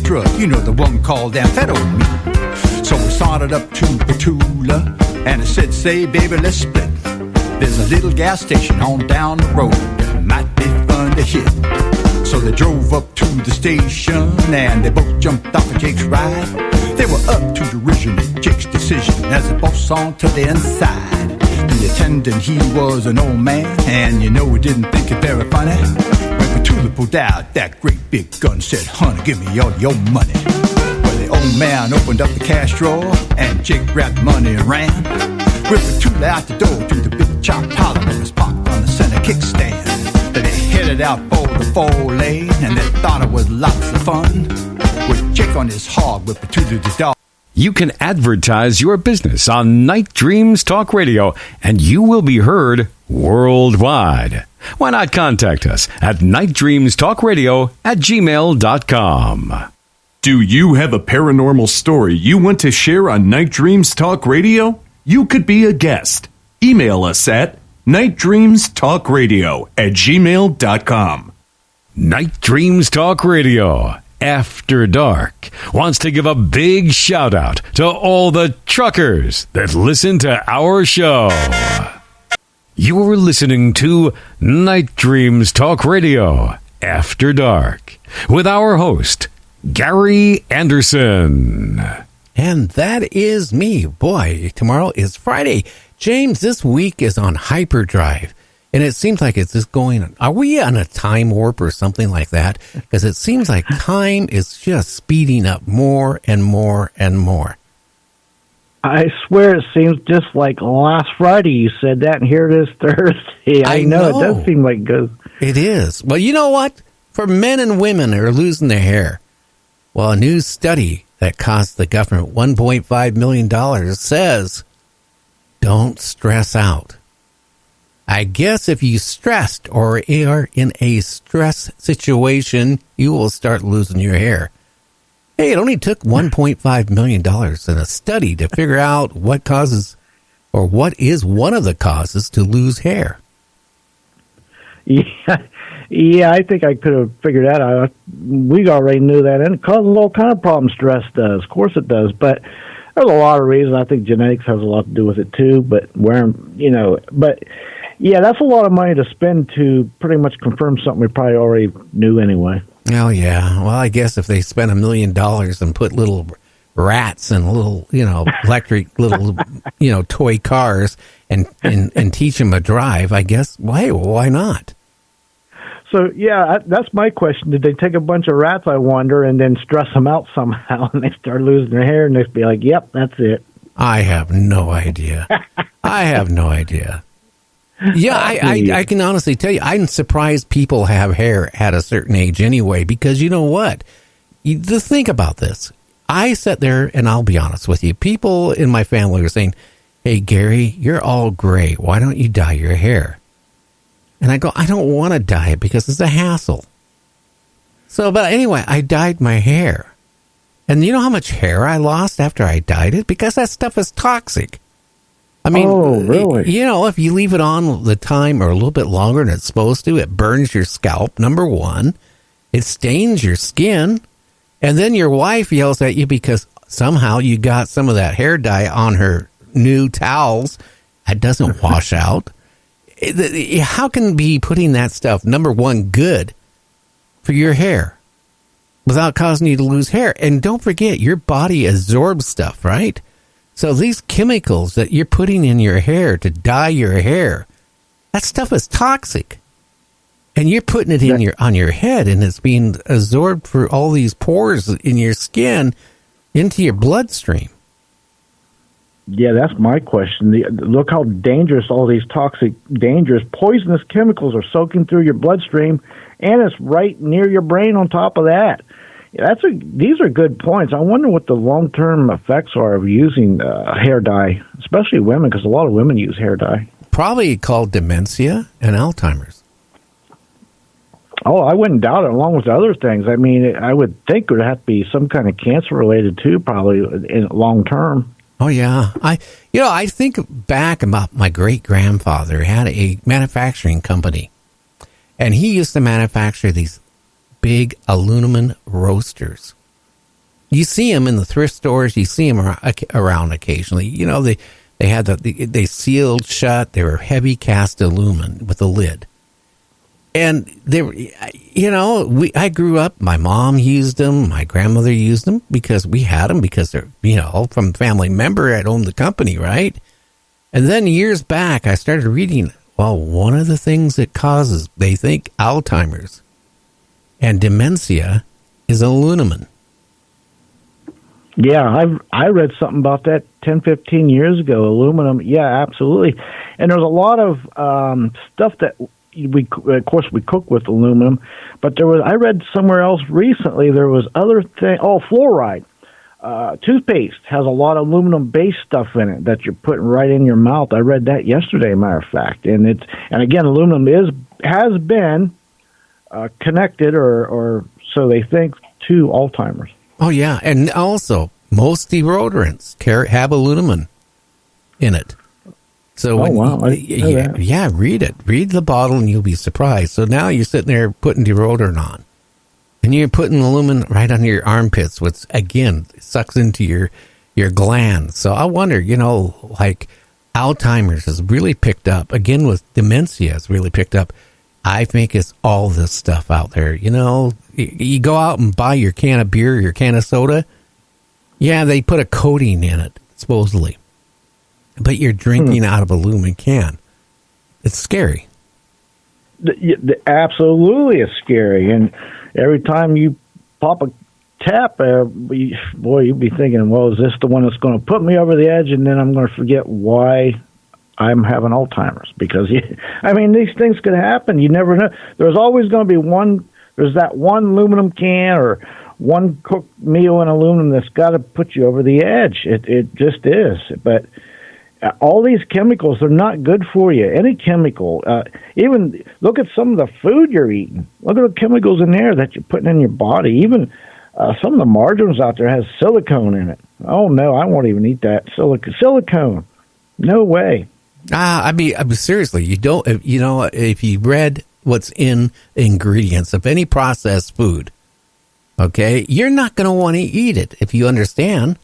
drug, the one called amphetamine. So we started up to Petula, and I said, say, baby, let's split. There's a little gas station on down the road that might be fun to hit. So they drove up to the station, and they both jumped off of Jake's ride. They were up to derision at Jake's decision as they both saw to the inside. The attendant, he was an old man, and he didn't think it very funny. When Petula pulled out that great big gun, said, honey, give me all your money. Well, the old man opened up the cash drawer, and Jake grabbed the money and ran. With Petula out the door to the big chop parlor that was parked on the center kickstand. Then they headed out for the 4-lane, and they thought it was lots of fun. With Jake on his hog, with Petula the dog. You can advertise your business on Night Dreams Talk Radio, and you will be heard worldwide. Why not contact us at nightdreamstalkradio@gmail.com. Do you have a paranormal story you want to share on Night Dreams Talk Radio? You could be a guest. Email us at nightdreamstalkradio@gmail.com. Night Dreams Talk Radio After Dark wants to give a big shout out to all the truckers that listen to our show. You're listening to Night Dreams Talk Radio After Dark with our host, Gary Anderson. And that is me. Boy, tomorrow is Friday. James, this week is on hyperdrive. And it seems like it's just going, are we on a time warp or something like that? Because it seems like time is just speeding up more and more and more. I swear it seems just like last Friday you said that, and here it is Thursday. I know. It does seem like it goes. It is. Well, you know what? For men and women who are losing their hair, well, a new study that cost the government $1.5 million says, don't stress out. I guess if you stressed or are in a stress situation, you will start losing your hair. Hey, it only took $1.5 million in a study to figure out what causes or what is one of the causes to lose hair. Yeah, I think I could have figured that out. We already knew that, and it causes all kind of problems. Stress does, of course it does, but there's a lot of reasons. I think genetics has a lot to do with it too. But yeah, that's a lot of money to spend to pretty much confirm something we probably already knew anyway. Oh yeah, well I guess if they spent $1 million and put little rats and little electric little toy cars and teach them a drive, I guess. Well, hey, why not? So, yeah, that's my question. Did they take a bunch of rats, I wonder, and then stress them out somehow, and they start losing their hair, and they'd be like, yep, that's it. I have no idea. Yeah, I can honestly tell you, I'm surprised people have hair at a certain age anyway, because you know what? Think about this. I sat there, and I'll be honest with you, people in my family were saying, hey, Gary, you're all gray. Why don't you dye your hair? And I go, I don't want to dye it because it's a hassle. So, but anyway, I dyed my hair. And you know how much hair I lost after I dyed it? Because that stuff is toxic. I mean, oh, really? If you leave it on the time or a little bit longer than it's supposed to, it burns your scalp, number one. It stains your skin. And then your wife yells at you because somehow you got some of that hair dye on her new towels. That doesn't wash out. How can be putting that stuff, number one, good for your hair without causing you to lose hair? And don't forget, your body absorbs stuff, right? So these chemicals that you're putting in your hair to dye your hair, that stuff is toxic. And you're putting it in on your head, and it's being absorbed through all these pores in your skin into your bloodstream. Yeah, that's my question. Look how dangerous all these toxic, dangerous, poisonous chemicals are soaking through your bloodstream, and it's right near your brain on top of that. These are good points. I wonder what the long-term effects are of using hair dye, especially women, because a lot of women use hair dye. Probably called dementia and Alzheimer's. Oh, I wouldn't doubt it, along with other things. I mean, I would think it would have to be some kind of cancer-related, too, probably, in long-term. Oh, yeah. I think back about my great-grandfather had a manufacturing company, and he used to manufacture these big aluminum roasters. You see them in the thrift stores. You see them around occasionally. You know, they had they sealed shut. They were heavy cast aluminum with a lid. And they were, you know, I grew up, my mom used them, my grandmother used them because we had them because they're, you know, from family member that owned the company, right? And then years back, I started reading, well, one of the things that causes, they think, Alzheimer's and dementia is aluminum. Yeah, I read something about that 10, 15 years ago. Aluminum, yeah, absolutely. And there's a lot of stuff that we cook with aluminum, but I read somewhere else recently there was other thing. Oh, fluoride. Toothpaste has a lot of aluminum-based stuff in it that you're putting right in your mouth. I read that yesterday, matter of fact, and again, aluminum has been connected, or so they think, to Alzheimer's. Oh yeah, and also most deodorants have aluminum in it. So yeah, read it. Read the bottle, and you'll be surprised. So now you're sitting there putting deodorant on. And you're putting aluminum right on your armpits, which, again, sucks into your glands. So I wonder, you know, like Alzheimer's has really picked up. Again, with dementia has really picked up. I think it's all this stuff out there. You know, you go out and buy your can of beer, your can of soda. Yeah, they put a coating in it, supposedly. But you're drinking out of a aluminum can. It's scary. Absolutely, it's scary. And every time you pop a tap, you'd be thinking, well, is this the one that's going to put me over the edge? And then I'm going to forget why I'm having Alzheimer's. Because, these things could happen. You never know. There's always going to be there's that one aluminum can or one cooked meal in aluminum that's got to put you over the edge. It just is. But all these chemicals, they're not good for you. Any chemical, even look at some of the food you're eating. Look at the chemicals in there that you're putting in your body. Even some of the margarines out there has silicone in it. Oh no, I won't even eat that silicone. No way. Seriously, you don't. You know, if you read what's in ingredients of any processed food, okay, you're not going to want to eat it if you understand.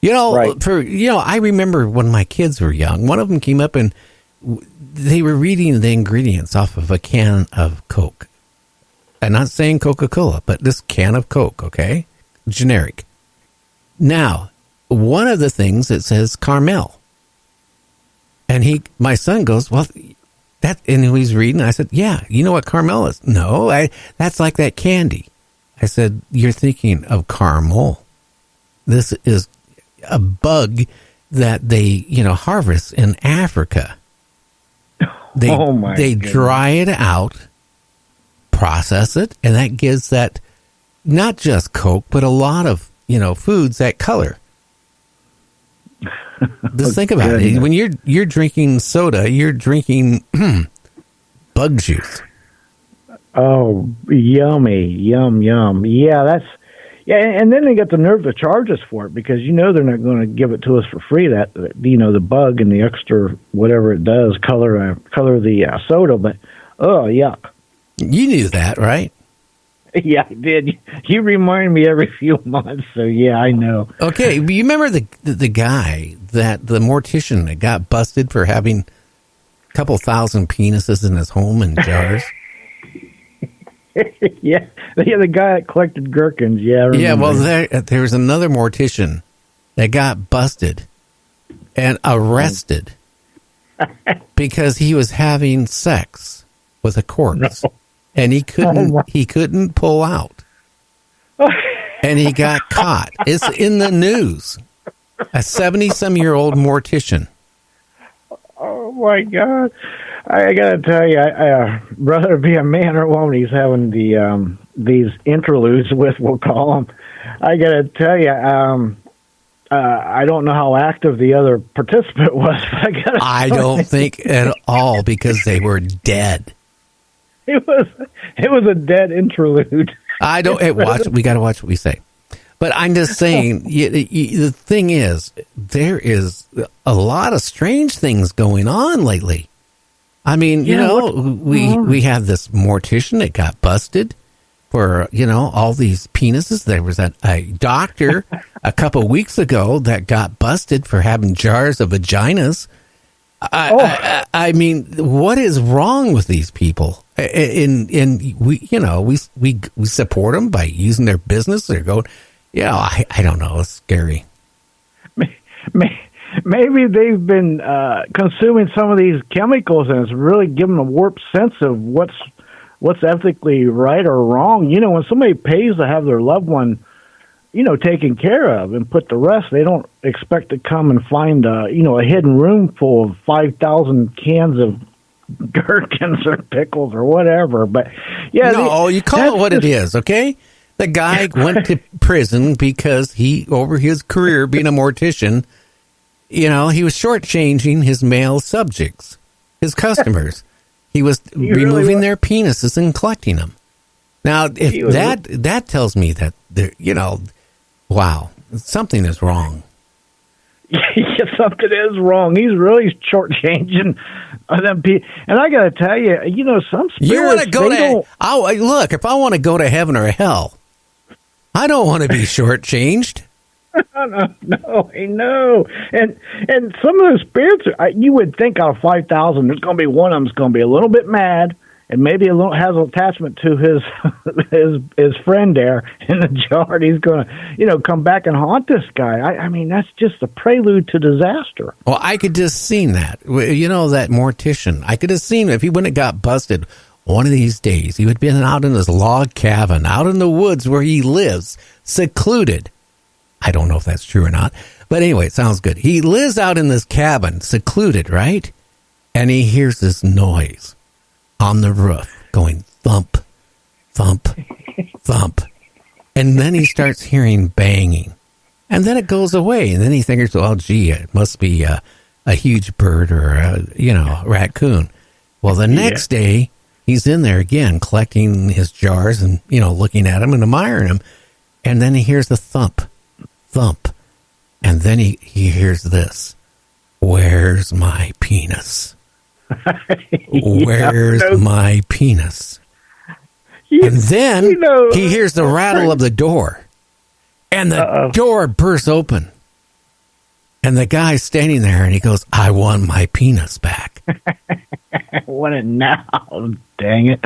You know, right. I remember when my kids were young, one of them came up and they were reading the ingredients off of a can of Coke. I'm not saying Coca-Cola, but this can of Coke, okay? Generic. Now, one of the things, it says caramel. And my son goes, well, and he's reading. I said, yeah, you know what caramel is? No, that's like that candy. I said, you're thinking of caramel. This is a bug that they, harvest in Africa. They dry it out, process it, and that gives that not just Coke, but a lot of, foods that color. Just think about it. When you're drinking soda, you're drinking bug juice. Oh, yummy, yum. Yeah, and then they got the nerve to charge us for it because they're not going to give it to us for free. That the bug and the extra whatever it does color the soda, but yuck. You knew that, right? Yeah, I did. You remind me every few months, so yeah, I know. Okay, but you remember the guy the mortician that got busted for having a couple thousand penises in his home in jars? yeah, the guy that collected gherkins. Yeah, well, there was another mortician that got busted and arrested because he was having sex with a corpse, and he couldn't pull out, and he got caught. It's in the news. A 70-some-year-old mortician. Oh my God. I gotta tell you, rather be a man or woman he's having these interludes with, we'll call them. I gotta tell you, I don't know how active the other participant was. I don't think at all because they were dead. It was a dead interlude. We gotta watch what we say. But I'm just saying, the thing is, there is a lot of strange things going on lately. I mean, we have this mortician that got busted for, all these penises. There was a doctor a couple weeks ago that got busted for having jars of vaginas. I mean, what is wrong with these people? And we support them by using their business. They're going, I don't know. It's scary. Maybe they've been consuming some of these chemicals, and it's really given a warped sense of what's ethically right or wrong. When somebody pays to have their loved one, taken care of and put to rest, they don't expect to come and find a hidden room full of 5,000 cans of gherkins or pickles or whatever. But you call it what it is, okay? The guy went to prison because over his career being a mortician, he was shortchanging his male subjects, his customers. He was removing their penises and collecting them. Now, if that tells me that wow, something is wrong. Something is wrong. He's really shortchanging them people. And I got to tell you, some spirits. You want to go look, if I want to go to heaven or hell, I don't want to be shortchanged. No, I know. And some of those spirits, you would think out of 5,000, there's going to be one of them's going to be a little bit mad, and maybe has an attachment to his friend there in the jar. And he's going to, come back and haunt this guy. I mean, that's just a prelude to disaster. Well, I could just seen that. That mortician. I could have seen if he wouldn't have got busted one of these days. He would have been out in his log cabin, out in the woods where he lives, secluded. I don't know if that's true or not. But anyway, it sounds good. He lives out in this cabin, secluded, right? And he hears this noise on the roof going thump, thump, thump. And then he starts hearing banging. And then it goes away. And then he thinks, well, gee, it must be a huge bird or a raccoon. Well, the next day, he's in there again, collecting his jars and, looking at them and admiring them. And then he hears the thump. Thump. And then he hears this. Where's my penis? Where's my penis? And then he hears the rattle of the door. And the door bursts open. And the guy's standing there and he goes, I want my penis back. I want it now. Dang it.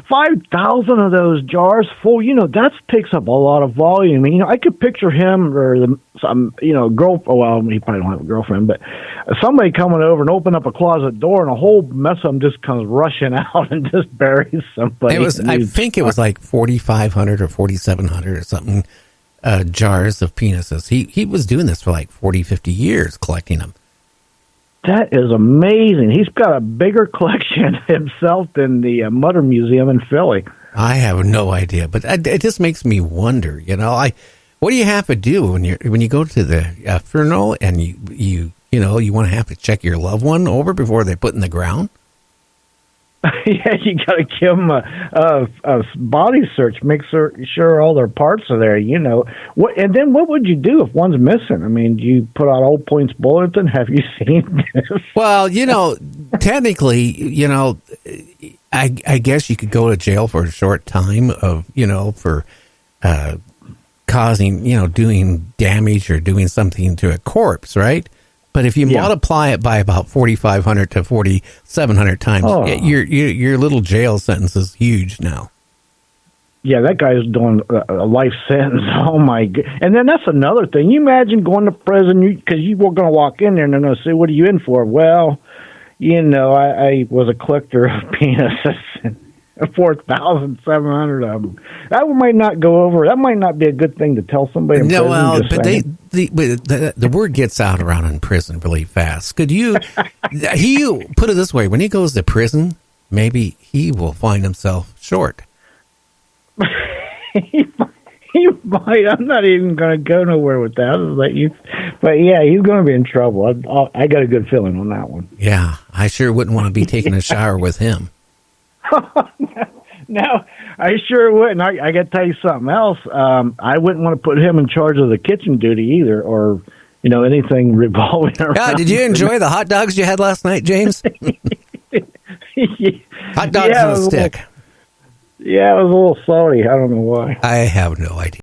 5,000 of those jars full, that takes up a lot of volume. I could picture him or some girl. Well, he probably don't have a girlfriend, but somebody coming over and open up a closet door and a whole mess of them just comes rushing out and just buries somebody. I think it was like 4,500 or 4,700 or something jars of penises. He was doing this for like 40, 50 years, collecting them. That is amazing. He's got a bigger collection himself than the Mutter Museum in Philly. I have no idea, but it just makes me wonder. What do you have to do when you go to the funeral and you want to have to check your loved one over before they put in the ground? Yeah, you got to give them a body search, make sure all their parts are there. What? And then what would you do if one's missing? I mean, do you put out Old Points Bulletin? Have you seen this? Well, technically, I guess you could go to jail for a short time for causing, doing damage or doing something to a corpse, right? But if you multiply it by about 4,500 to 4,700 times, your little jail sentence is huge now. Yeah, that guy's doing a life sentence. Oh, my God. And then that's another thing. You imagine going to prison because you were going to walk in there and they're going to say, what are you in for? Well, I was a collector of penises. 4,700 of them. That might not go over. That might not be a good thing to tell somebody in prison. Well, but the word gets out around in prison really fast. Could you? He put it this way: when he goes to prison, maybe he will find himself short. He might. I'm not even going to go nowhere with that. I'll let you. But yeah, he's going to be in trouble. I got a good feeling on that one. Yeah, I sure wouldn't want to be taking a shower with him. No, I sure wouldn't. I got to tell you something else. I wouldn't want to put him in charge of the kitchen duty either, or anything revolving around. Yeah, did you enjoy the hot dogs you had last night, James? Hot dogs on a stick. Yeah, it was a little salty. I don't know why. I have no idea.